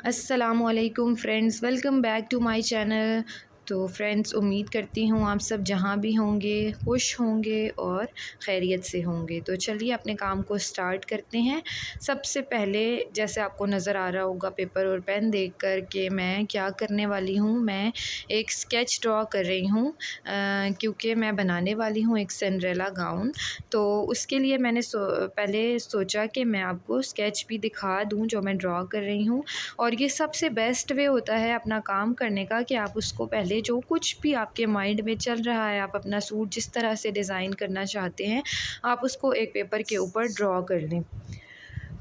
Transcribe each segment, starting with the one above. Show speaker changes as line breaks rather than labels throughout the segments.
अस्सलामुअलैकुम friends, welcome back to my channel. तो friends, उम्मीद करती हूँ आप सब जहाँ भी होंगे खुश होंगे और खैरियत से होंगे। तो चलिए अपने काम को स्टार्ट करते हैं। सबसे पहले जैसे आपको नज़र आ रहा होगा पेपर और पेन देखकर कि मैं क्या करने वाली हूँ, मैं एक स्केच ड्रॉ कर रही हूँ क्योंकि मैं बनाने वाली हूँ एक सिंड्रेला गाउन। तो उसके लिए मैंने पहले सोचा कि मैं आपको स्केच भी दिखा दूँ जो मैं ड्रॉ कर रही हूँ। और ये सबसे बेस्ट वे होता है अपना काम करने का कि आप उसको पहले जो कुछ भी आपके माइंड में चल रहा है, आप अपना सूट जिस तरह से डिज़ाइन करना चाहते हैं, आप उसको एक पेपर के ऊपर ड्रॉ कर लें।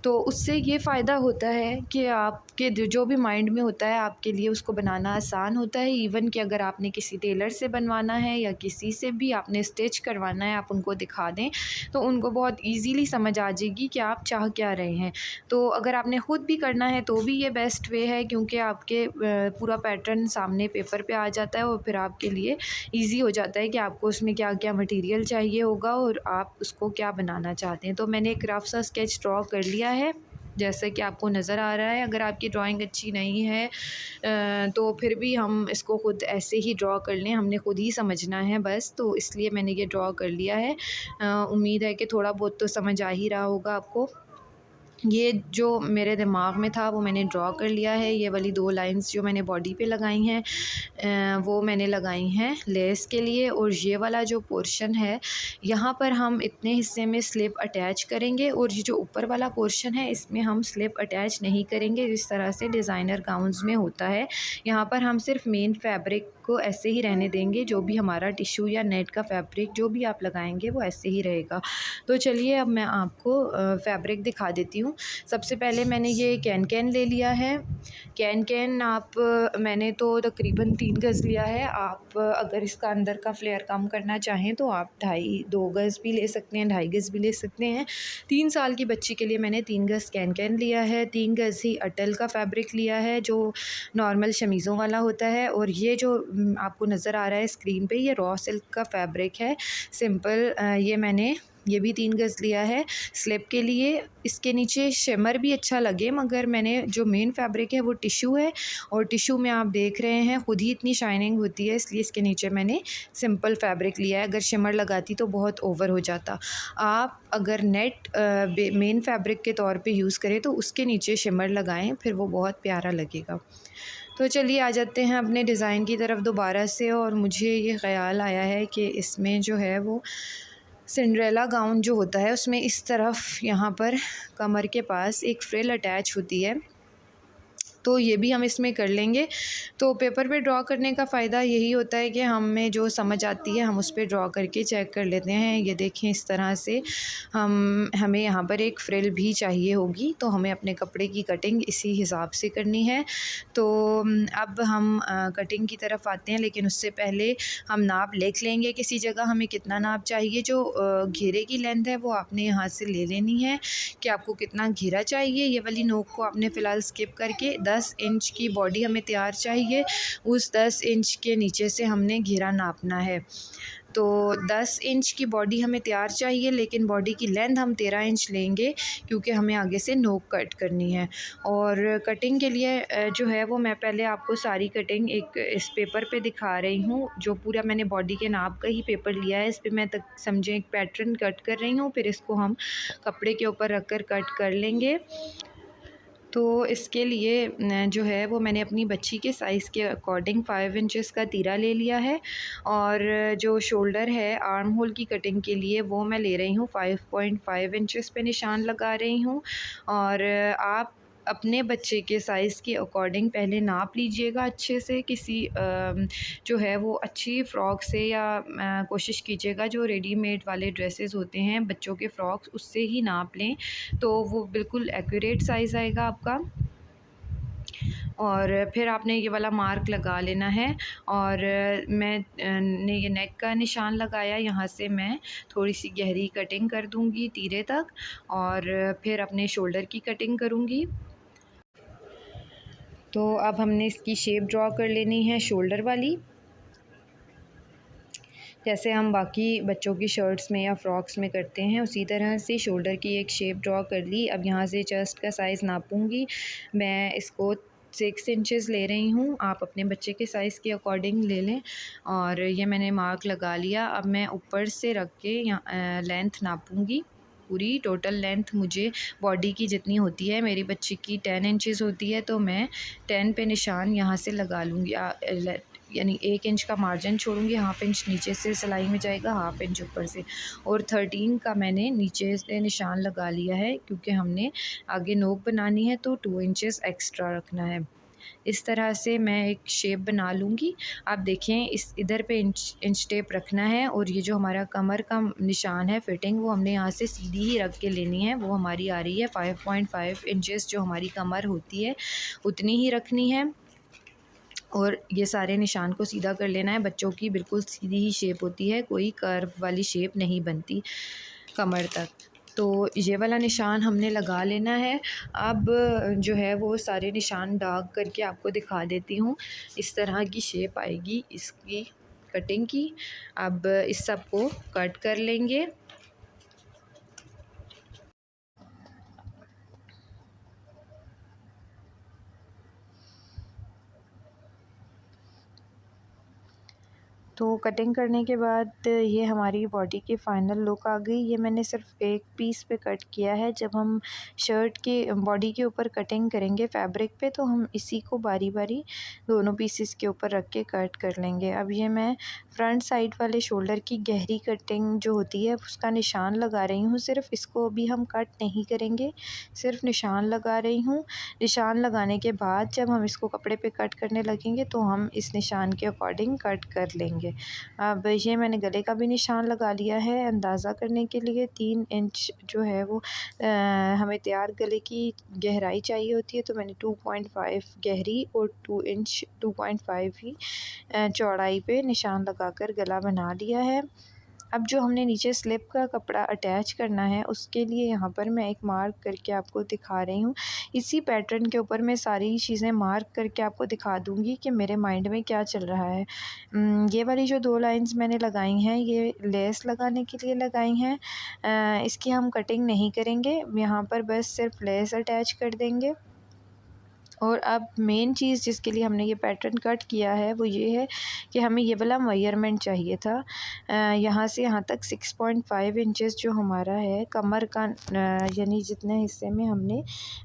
तो उससे ये फ़ायदा होता है कि आपके जो भी माइंड में होता है आपके लिए उसको बनाना आसान होता है। इवन कि अगर आपने किसी टेलर से बनवाना है या किसी से भी आपने स्टिच करवाना है, आप उनको दिखा दें तो उनको बहुत इजीली समझ आ जाएगी कि आप चाह क्या रहे हैं। तो अगर आपने ख़ुद भी करना है तो भी ये बेस्ट वे है, क्योंकि आपके पूरा पैटर्न सामने पेपर पे आ जाता है और फिर आपके लिए ईज़ी हो जाता है कि आपको उसमें क्या क्या मटेरियल चाहिए होगा और आप उसको क्या बनाना चाहते हैं। तो मैंने एक रफ सा स्केच ड्रॉ कर लिया है, जैसा कि आपको नज़र आ रहा है। अगर आपकी ड्राइंग अच्छी नहीं है तो फिर भी हम इसको ख़ुद ऐसे ही ड्रॉ कर लें, हमने ख़ुद ही समझना है बस। तो इसलिए मैंने ये ड्रॉ कर लिया है। उम्मीद है कि थोड़ा बहुत तो समझ आ ही रहा होगा आपको। ये जो मेरे दिमाग में था वो मैंने ड्रॉ कर लिया है। ये वाली 2 लाइंस जो मैंने बॉडी पे लगाई हैं वो मैंने लगाई हैं लेस के लिए। और ये वाला जो पोर्शन है, यहाँ पर हम इतने हिस्से में स्लिप अटैच करेंगे और ये जो ऊपर वाला पोर्शन है इसमें हम स्लिप अटैच नहीं करेंगे जिस तरह से डिज़ाइनर गाउन्स में होता है। यहाँ पर हम सिर्फ मेन फैब्रिक को ऐसे ही रहने देंगे, जो भी हमारा टिश्यू या नेट का फैब्रिक जो भी आप लगाएंगे वो ऐसे ही रहेगा। तो चलिए अब मैं आपको फैब्रिक दिखा देती हूँ। सबसे पहले मैंने ये कैन ले लिया है। कैन आप मैंने तो तकरीबन 3 गज़ लिया है। आप अगर इसका अंदर का फ्लेयर कम करना चाहें तो आप 2.5 गज़ भी ले सकते हैं, 2.5 गज़ भी ले सकते हैं। 3 साल की बच्ची के लिए मैंने 3 गज़ कैन लिया है। 3 गज़ ही अटल का फैब्रिक लिया है जो नॉर्मल शमीज़ों वाला होता है। और ये जो आपको नज़र आ रहा है स्क्रीन पे, ये रॉ सिल्क का फैब्रिक है सिंपल। ये मैंने ये भी 3 गज़ लिया है स्लिप के लिए। इसके नीचे शिमर भी अच्छा लगे, मगर मैंने जो मेन फैब्रिक है वो टिश्यू है और टिश्यू में आप देख रहे हैं खुद ही इतनी शाइनिंग होती है, इसलिए इसके नीचे मैंने सिंपल फैब्रिक लिया है। अगर शिमर लगाती तो बहुत ओवर हो जाता। आप अगर नेट मेन फैब्रिक के तौर पे यूज़ करें तो उसके नीचे शिमर लगाएं, फिर वो बहुत प्यारा लगेगा। तो चलिए आ जाते हैं अपने डिज़ाइन की तरफ दोबारा से। और मुझे ये ख़्याल आया है कि इसमें जो है वो सिंड्रेला गाउन जो होता है उसमें इस तरफ यहाँ पर कमर के पास एक फ्रिल अटैच होती है, तो ये भी हम इसमें कर लेंगे। तो पेपर पे ड्रॉ करने का फ़ायदा यही होता है कि हमें जो समझ आती है हम उस पे ड्रॉ करके चेक कर लेते हैं। ये देखें इस तरह से हमें यहाँ पर एक फ्रिल भी चाहिए होगी, तो हमें अपने कपड़े की कटिंग इसी हिसाब से करनी है। तो अब हम कटिंग की तरफ आते हैं, लेकिन उससे पहले हम नाप लिख लेंगे किसी जगह हमें कितना नाप चाहिए। जो घेरे की लेंथ है वो आपने यहाँ से ले लेनी है कि आपको कितना घेरा चाहिए। ये वाली नोक को आपने फ़िलहाल स्किप करके 10 इंच की बॉडी हमें तैयार चाहिए, उस 10 इंच के नीचे से हमने घेरा नापना है। तो 10 इंच की बॉडी हमें तैयार चाहिए, लेकिन बॉडी की लेंथ हम 13 इंच लेंगे क्योंकि हमें आगे से नोक कट करनी है। और कटिंग के लिए जो है वो मैं पहले आपको सारी कटिंग एक इस पेपर पे दिखा रही हूँ। जो पूरा मैंने बॉडी के नाप का ही पेपर लिया है, इस पर मैं तक समझें एक पैटर्न कट कर रही हूँ, फिर इसको हम कपड़े के ऊपर रख कर कट कर लेंगे। तो इसके लिए जो है वो मैंने अपनी बच्ची के साइज़ के अकॉर्डिंग 5 इंचेस का तीरा ले लिया है। और जो शोल्डर है आर्म होल की कटिंग के लिए वो मैं ले रही हूँ 5.5 इंचेस पे निशान लगा रही हूँ। और आप अपने बच्चे के साइज़ के अकॉर्डिंग पहले नाप लीजिएगा अच्छे से। किसी जो है वो अच्छी फ़्रॉक से, या कोशिश कीजिएगा जो रेडीमेड वाले ड्रेसेस होते हैं बच्चों के फ़्रॉक्स, उससे ही नाप लें, तो वो बिल्कुल एक्यूरेट साइज़ आएगा आपका। और फिर आपने ये वाला मार्क लगा लेना है। और मैंने ये नेक का निशान लगाया, यहाँ से मैं थोड़ी सी गहरी कटिंग कर दूँगी तीरे तक, और फिर अपने शोल्डर की कटिंग करूँगी। तो अब हमने इसकी शेप ड्रॉ कर लेनी है शोल्डर वाली, जैसे हम बाकी बच्चों की शर्ट्स में या फ्रॉक्स में करते हैं उसी तरह से शोल्डर की एक शेप ड्रॉ कर ली। अब यहाँ से चेस्ट का साइज़ नापूंगी मैं, इसको 6 इंचेस ले रही हूँ। आप अपने बच्चे के साइज़ के अकॉर्डिंग ले लें। और ये मैंने मार्क लगा लिया। अब मैं ऊपर से रख के यहाँ लेंथ नापूँगी। पूरी टोटल लेंथ मुझे बॉडी की जितनी होती है, मेरी बच्ची की 10 इंचेस होती है, तो मैं 10 पे निशान यहाँ से लगा लूँगी। यानी 1 इंच का मार्जिन छोड़ूंगी, हाफ इंच नीचे से सिलाई में जाएगा, हाफ इंच ऊपर से। और 13 का मैंने नीचे से निशान लगा लिया है, क्योंकि हमने आगे नोक बनानी है तो 2 इंचेस एक्स्ट्रा रखना है। इस तरह से मैं एक शेप बना लूँगी। आप देखें, इस इधर पे इंच टेप रखना है, और ये जो हमारा कमर का निशान है फिटिंग, वो हमने यहाँ से सीधी ही रख के लेनी है। वो हमारी आ रही है 5.5 इंचेस, जो हमारी कमर होती है उतनी ही रखनी है। और ये सारे निशान को सीधा कर लेना है। बच्चों की बिल्कुल सीधी ही शेप होती है, कोई कर्व वाली शेप नहीं बनती कमर तक। तो ये वाला निशान हमने लगा लेना है। अब जो है वो सारे निशान डार्क करके आपको दिखा देती हूँ। इस तरह की शेप आएगी इसकी कटिंग की। अब इस सब को कट कर लेंगे। तो कटिंग करने के बाद ये हमारी बॉडी की फ़ाइनल लुक आ गई। ये मैंने सिर्फ एक पीस पे कट किया है। जब हम शर्ट के बॉडी के ऊपर कटिंग करेंगे फैब्रिक पे, तो हम इसी को बारी बारी दोनों पीसेस के ऊपर रख के कट कर लेंगे। अब ये मैं फ्रंट साइड वाले शोल्डर की गहरी कटिंग जो होती है उसका निशान लगा रही हूँ। सिर्फ इसको अभी हम कट नहीं करेंगे, सिर्फ निशान लगा रही हूँ। निशान लगाने के बाद जब हम इसको कपड़े पे कट करने लगेंगे तो हम इस निशान के अकॉर्डिंग कट कर लेंगे। अब ये मैंने गले का भी निशान लगा लिया है अंदाज़ा करने के लिए। 3 इंच जो है वो हमें तैयार गले की गहराई चाहिए होती है, तो मैंने 2.5 गहरी और 2 इंच 2.5 ही चौड़ाई पे निशान लगाकर गला बना लिया है। अब जो हमने नीचे स्लिप का कपड़ा अटैच करना है, उसके लिए यहाँ पर मैं एक मार्क करके आपको दिखा रही हूँ। इसी पैटर्न के ऊपर मैं सारी चीज़ें मार्क करके आपको दिखा दूँगी कि मेरे माइंड में क्या चल रहा है। ये वाली जो 2 लाइंस मैंने लगाई हैं, ये लेस लगाने के लिए लगाई हैं। इसकी हम कटिंग नहीं करेंगे, यहाँ पर बस सिर्फ लेस अटैच कर देंगे। और अब मेन चीज़ जिसके लिए हमने ये पैटर्न कट किया है वो ये है कि हमें ये वाला मेजरमेंट चाहिए था। यहाँ से यहाँ तक 6.5 इंचेस जो हमारा है कमर का, यानी जितने हिस्से में हमने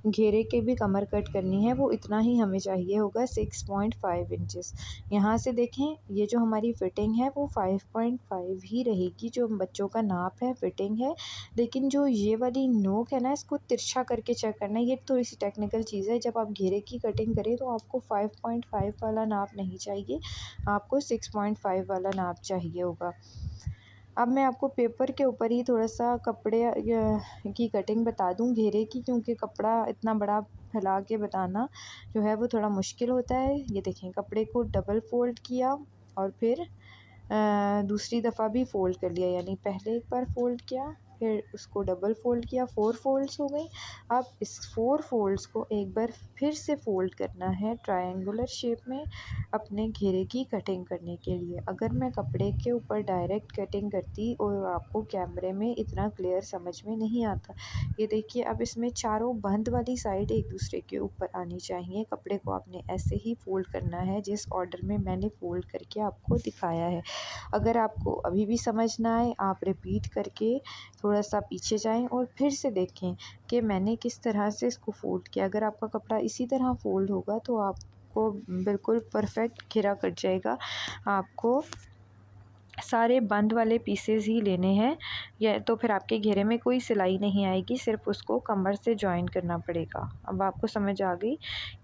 घेरे के भी कमर कट करनी है वो इतना ही हमें चाहिए होगा, 6.5 इंचेस। यहाँ से देखें, ये जो हमारी फ़िटिंग है वो 5.5 ही रहेगी, जो बच्चों का नाप है फ़िटिंग है। लेकिन जो ये वाली नोक है ना, इसको तिरछा करके चेक करना है। ये थोड़ी सी टेक्निकल चीज़ है। जब आप घेरे की कटिंग करें तो आपको 5.5 वाला नाप नहीं चाहिए, आपको 6.5 वाला नाप चाहिए होगा। अब मैं आपको पेपर के ऊपर ही थोड़ा सा कपड़े की कटिंग बता दूं घेरे की, क्योंकि कपड़ा इतना बड़ा फैला के बताना जो है वो थोड़ा मुश्किल होता है। ये देखें, कपड़े को डबल फ़ोल्ड किया और फिर दूसरी दफ़ा भी फ़ोल्ड कर लिया, यानी पहले एक बार फ़ोल्ड किया, फिर उसको डबल फ़ोल्ड किया, 4 फ़ोल्ड्स हो गई। अब इस 4 फ़ोल्ड्स को एक बार फिर से फ़ोल्ड करना है ट्रायंगुलर शेप में अपने घेरे की कटिंग करने के लिए। अगर मैं कपड़े के ऊपर डायरेक्ट कटिंग करती और आपको कैमरे में इतना क्लियर समझ में नहीं आता। ये देखिए, अब इसमें चारों बंद वाली साइड एक दूसरे के ऊपर आनी चाहिए। कपड़े को आपने ऐसे ही फ़ोल्ड करना है जिस ऑर्डर में मैंने फ़ोल्ड करके आपको दिखाया है। अगर आपको अभी भी समझ ना आए, आप रिपीट करके थोड़ा सा पीछे जाएं और फिर से देखें कि मैंने किस तरह से इसको फ़ोल्ड किया। अगर आपका कपड़ा इसी तरह फ़ोल्ड होगा तो आपको बिल्कुल परफेक्ट घेरा कट जाएगा। आपको सारे बंद वाले पीसेस ही लेने हैं, या तो फिर आपके घेरे में कोई सिलाई नहीं आएगी, सिर्फ उसको कमर से जॉइन करना पड़ेगा। अब आपको समझ आ गई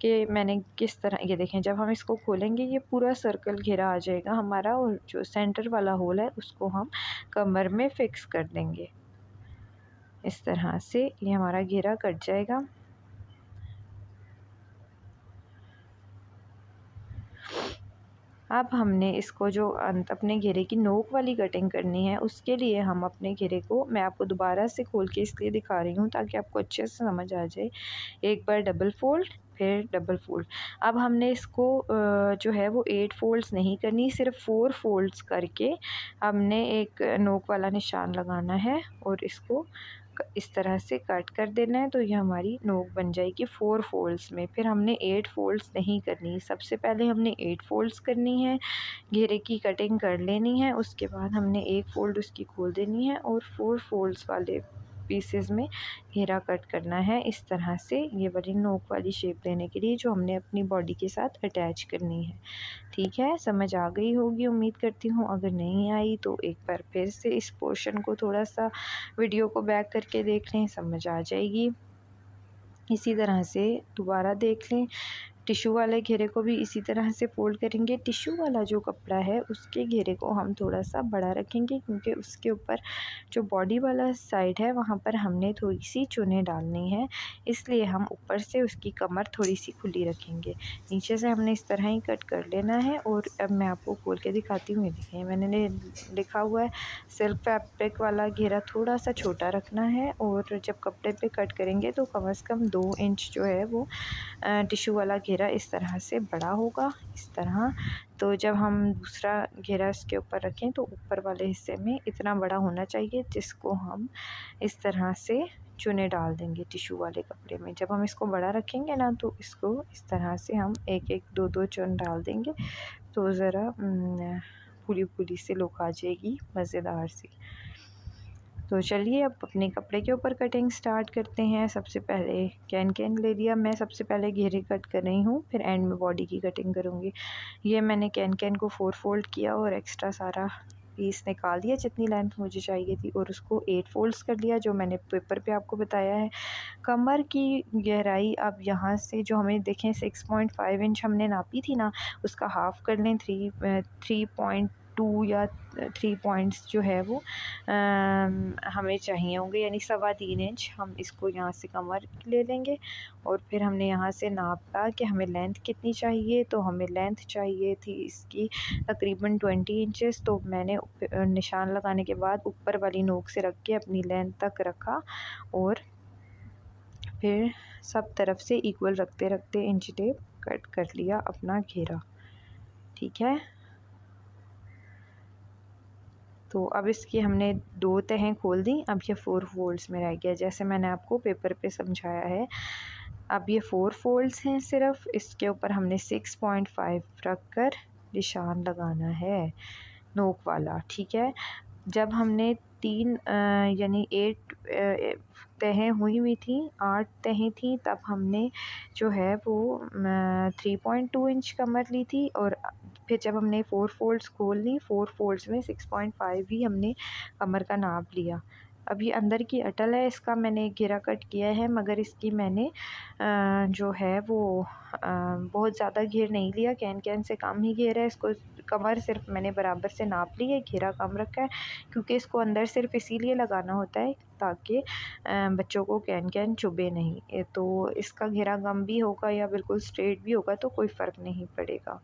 कि मैंने किस तरह, ये देखें, जब हम इसको खोलेंगे ये पूरा सर्कल घेरा आ जाएगा हमारा, और जो सेंटर वाला होल है उसको हम कमर में फ़िक्स कर देंगे। इस तरह से ये हमारा घेरा कट जाएगा। अब हमने इसको जो अपने घेरे की नोक वाली कटिंग करनी है, उसके लिए हम अपने घेरे को, मैं आपको दोबारा से खोल के इसलिए दिखा रही हूँ ताकि आपको अच्छे से समझ आ जाए। एक बार डबल फ़ोल्ड, फिर डबल फ़ोल्ड। अब हमने इसको जो है वो 8 फ़ोल्ड्स नहीं करनी, सिर्फ 4 फ़ोल्ड्स करके हमने एक नोक वाला निशान लगाना है और इसको इस तरह से कट कर देना है। तो ये हमारी नोक बन जाएगी 4 फोल्ड्स में। फिर हमने 8 फोल्ड्स नहीं करनी, सबसे पहले हमने 8 फोल्ड्स करनी है, घेरे की कटिंग कर लेनी है। उसके बाद हमने एक फ़ोल्ड उसकी खोल देनी है और 4 फोल्ड्स वाले पीसेस में घेरा कट करना है इस तरह से, ये वाली नोक वाली शेप देने के लिए जो हमने अपनी बॉडी के साथ अटैच करनी है। ठीक है, समझ आ गई होगी उम्मीद करती हूँ। अगर नहीं आई तो एक बार फिर से इस पोर्शन को थोड़ा सा वीडियो को बैक करके देख लें, समझ आ जाएगी। इसी तरह से दोबारा देख लें। टिश्यू वाले घेरे को भी इसी तरह से फ़ोल्ड करेंगे। टिश्यू वाला जो कपड़ा है उसके घेरे को हम थोड़ा सा बड़ा रखेंगे, क्योंकि उसके ऊपर जो बॉडी वाला साइड है वहाँ पर हमने थोड़ी सी चुनें डालनी है, इसलिए हम ऊपर से उसकी कमर थोड़ी सी खुली रखेंगे। नीचे से हमने इस तरह ही कट कर लेना है। और अब मैं आपको खोल के दिखाती हूँ। ये देखिए मैंने लिखा हुआ है सिल्क फैब्रिक वाला घेरा थोड़ा सा छोटा रखना है, और जब कपड़े पे कट करेंगे तो कम से कम 2 इंच जो है वो टिश्यू वाला घेरा इस तरह से बड़ा होगा, इस तरह। तो जब हम दूसरा घेरा इसके ऊपर रखें तो ऊपर वाले हिस्से में इतना बड़ा होना चाहिए, जिसको हम इस तरह से चुने डाल देंगे टिश्यू वाले कपड़े में। जब हम इसको बड़ा रखेंगे ना तो इसको इस तरह से हम एक एक दो दो चुन डाल देंगे, तो ज़रा पूरी पूरी से लुक आ जाएगी मज़ेदार सी। तो चलिए अब अपने कपड़े के ऊपर कटिंग स्टार्ट करते हैं। सबसे पहले कैन ले लिया, मैं सबसे पहले घेरे कट कर रही हूँ, फिर एंड में बॉडी की कटिंग करूँगी। ये मैंने कैन को 4 फोल्ड किया और एक्स्ट्रा सारा पीस निकाल दिया जितनी लेंथ मुझे चाहिए थी, और उसको 8 फोल्ड्स कर लिया जो मैंने पेपर पे आपको बताया है। कमर की गहराई अब यहाँ से जो हमें देखें 6.5 इंच हमने नापी थी ना, उसका हाफ़ कर लें। 3.2 या 3 पॉइंट्स जो है वो हमें चाहिए होंगे, यानी 3.25 इंच हम इसको यहाँ से कमर ले लेंगे। और फिर हमने यहाँ से नापा कि हमें लेंथ कितनी चाहिए, तो हमें लेंथ चाहिए थी इसकी तकरीबन 20 इंचेस। तो मैंने निशान लगाने के बाद ऊपर वाली नोक से रख के अपनी लेंथ तक रखा, और फिर सब तरफ से इक्वल रखते रखते इंच टेप कट कर लिया अपना घेरा। ठीक है, तो अब इसकी हमने 2 तहें खोल दी। अब ये 4 फोल्ड्स में रह गया, जैसे मैंने आपको पेपर पे समझाया है। अब ये 4 फोल्ड्स हैं सिर्फ, इसके ऊपर हमने 6.5 रख कर निशान लगाना है नोक वाला। ठीक है, जब हमने 3 यानी 8 तहें हुई थी, 8 तहें थी, तब हमने जो है वो 3.2 इंच कमर ली थी। और फिर जब हमने 4 फोल्ड्स खोल ली, 4 फोल्ड्स में 6.5 ही हमने कमर का नाप लिया। अब ये अंदर की अटल है, इसका मैंने घेरा कट किया है, मगर इसकी मैंने जो है वो बहुत ज़्यादा घेर नहीं लिया, कैन से कम ही घेर है। इसको कमर सिर्फ मैंने बराबर से नाप ली है, घेरा कम रखा है, क्योंकि इसको अंदर सिर्फ इसीलिए लगाना होता है ताकि बच्चों को कैन चुभे नहीं। तो इसका घेरा कम भी होगा या बिल्कुल स्ट्रेट भी होगा तो कोई फ़र्क नहीं पड़ेगा।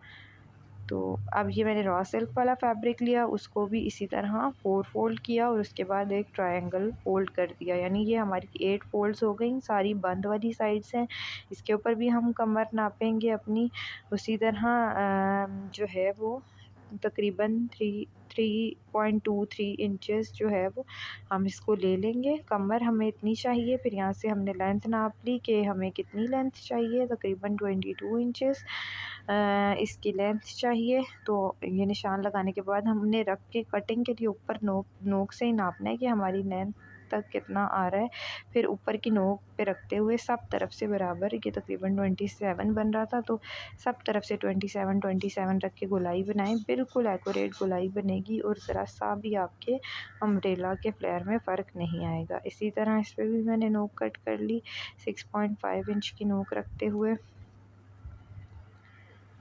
तो अब ये मैंने रॉ सिल्क वाला फैब्रिक लिया, उसको भी इसी तरह 4 फोल्ड किया और उसके बाद एक ट्रायंगल फोल्ड कर दिया, यानी ये हमारी 8 फोल्ड्स हो गई। सारी बंद वाली साइड्स हैं, इसके ऊपर भी हम कमर नापेंगे अपनी। उसी तरह जो है वो तकरीबन 3.23 इंचेस जो है वो हम इसको ले लेंगे। कमर हमें इतनी चाहिए, फिर यहाँ से हमने लेंथ नाप ली कि हमें कितनी लेंथ चाहिए, तकरीबन 22 इंचेस इसकी लेंथ चाहिए। तो ये निशान लगाने के बाद हमने रख के कटिंग के लिए ऊपर नोक से ही नापना है कि हमारी लेंथ तक कितना आ रहा है। फिर ऊपर की नोक पे रखते हुए सब तरफ से बराबर, ये तकरीबन 27 बन रहा था, तो सब तरफ से 27 रख के गोलाई बनाएं, बिल्कुल एक्यूरेट गोलाई बनेगी और ज़रा सा भी आपके अम्ब्रेला के फ्लेयर में फ़र्क नहीं आएगा। इसी तरह इस पर भी मैंने नोक कट कर ली 6.5 इंच की नोक रखते हुए।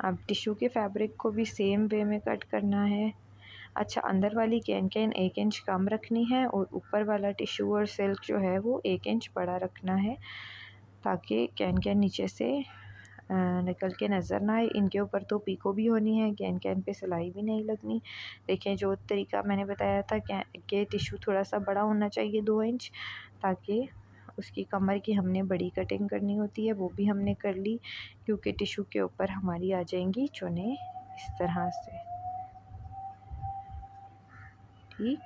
अब टिश्यू के फैब्रिक को भी सेम वे में कट करना है। अच्छा, अंदर वाली कैन 1 इंच कम रखनी है और ऊपर वाला टिश्यू और सिल्क जो है वो 1 इंच बड़ा रखना है, ताकि कैन कि से निकल के नज़र ना आए। इनके ऊपर तो पीको भी होनी है, कैन पे सिलाई भी नहीं लगनी। देखें, जो तरीका मैंने बताया था कि टिश्यू थोड़ा सा बड़ा होना चाहिए 2 इंच, ताकि उसकी कमर की हमने बड़ी कटिंग करनी होती है, वो भी हमने कर ली, क्योंकि टिश्यू के ऊपर हमारी आ जाएंगी चुनें इस तरह से। ठीक,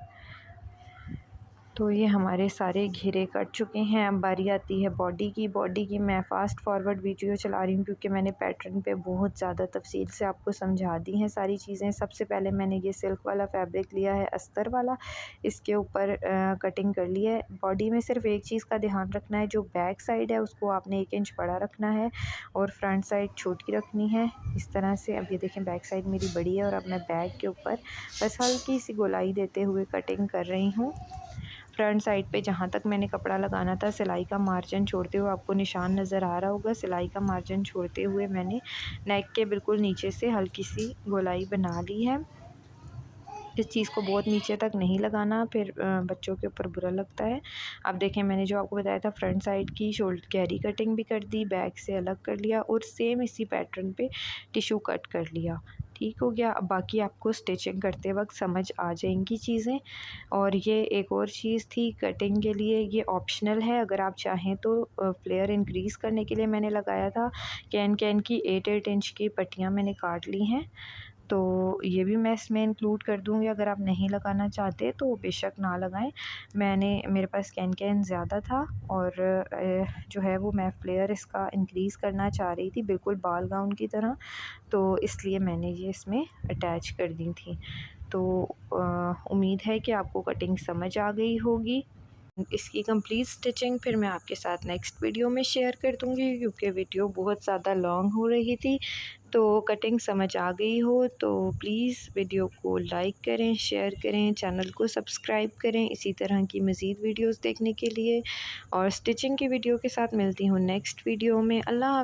तो ये हमारे सारे घेरे कट चुके हैं। अब बारी आती है बॉडी की। बॉडी की मैं फ़ास्ट फॉरवर्ड वीडियो चला रही हूँ क्योंकि मैंने पैटर्न पे बहुत ज़्यादा तफसील से आपको समझा दी हैं सारी चीज़ें। सबसे पहले मैंने ये सिल्क वाला फैब्रिक लिया है, अस्तर वाला, इसके ऊपर कटिंग कर ली है। बॉडी में सिर्फ एक चीज़ का ध्यान रखना है, जो बैक साइड है उसको आपने 1 इंच बड़ा रखना है और फ्रंट साइड छोटी रखनी है, इस तरह से। अब ये देखें बैक साइड मेरी बड़ी है और अब मैं बैक के ऊपर बस हल्की सी गोलाई देते हुए कटिंग कर रही हूँ। फ्रंट साइड पे जहाँ तक मैंने कपड़ा लगाना था, सिलाई का मार्जिन छोड़ते हुए, आपको निशान नज़र आ रहा होगा, सिलाई का मार्जिन छोड़ते हुए मैंने नेक के बिल्कुल नीचे से हल्की सी गोलाई बना ली है। इस चीज़ को बहुत नीचे तक नहीं लगाना, फिर बच्चों के ऊपर बुरा लगता है। अब देखें मैंने जो आपको बताया था, फ्रंट साइड की शोल्डर गहरी कटिंग भी कर दी, बैक से अलग कर लिया और सेम इसी पैटर्न पे टिशू कट कर लिया। ठीक हो गया। अब बाकी आपको स्टिचिंग करते वक्त समझ आ जाएंगी चीज़ें। और ये एक और चीज़ थी कटिंग के लिए, ये ऑप्शनल है, अगर आप चाहें तो फ्लेयर इंक्रीज़ करने के लिए मैंने लगाया था। कैन कैन की 8-8 इंच की पट्टियाँ मैंने काट ली हैं, तो ये भी मैं इसमें इंक्लूड कर दूँगी। अगर आप नहीं लगाना चाहते तो बेशक ना लगाएं। मेरे पास कैन ज़्यादा था और जो है वो मैं फ्लेयर इसका इंक्रीज़ करना चाह रही थी, बिल्कुल बाल गाउन की तरह, तो इसलिए मैंने ये इसमें अटैच कर दी थी। तो उम्मीद है कि आपको कटिंग समझ आ गई होगी। इसकी कंप्लीट स्टिचिंग फिर मैं आपके साथ नेक्स्ट वीडियो में शेयर कर दूँगी क्योंकि वीडियो बहुत ज़्यादा लॉन्ग हो रही थी। तो कटिंग समझ आ गई हो तो प्लीज़ वीडियो को लाइक करें, शेयर करें, चैनल को सब्सक्राइब करें इसी तरह की मज़ीद वीडियोस देखने के लिए। और स्टिचिंग की वीडियो के साथ मिलती हूँ नेक्स्ट वीडियो में। अल्लाह हाफ़िज़।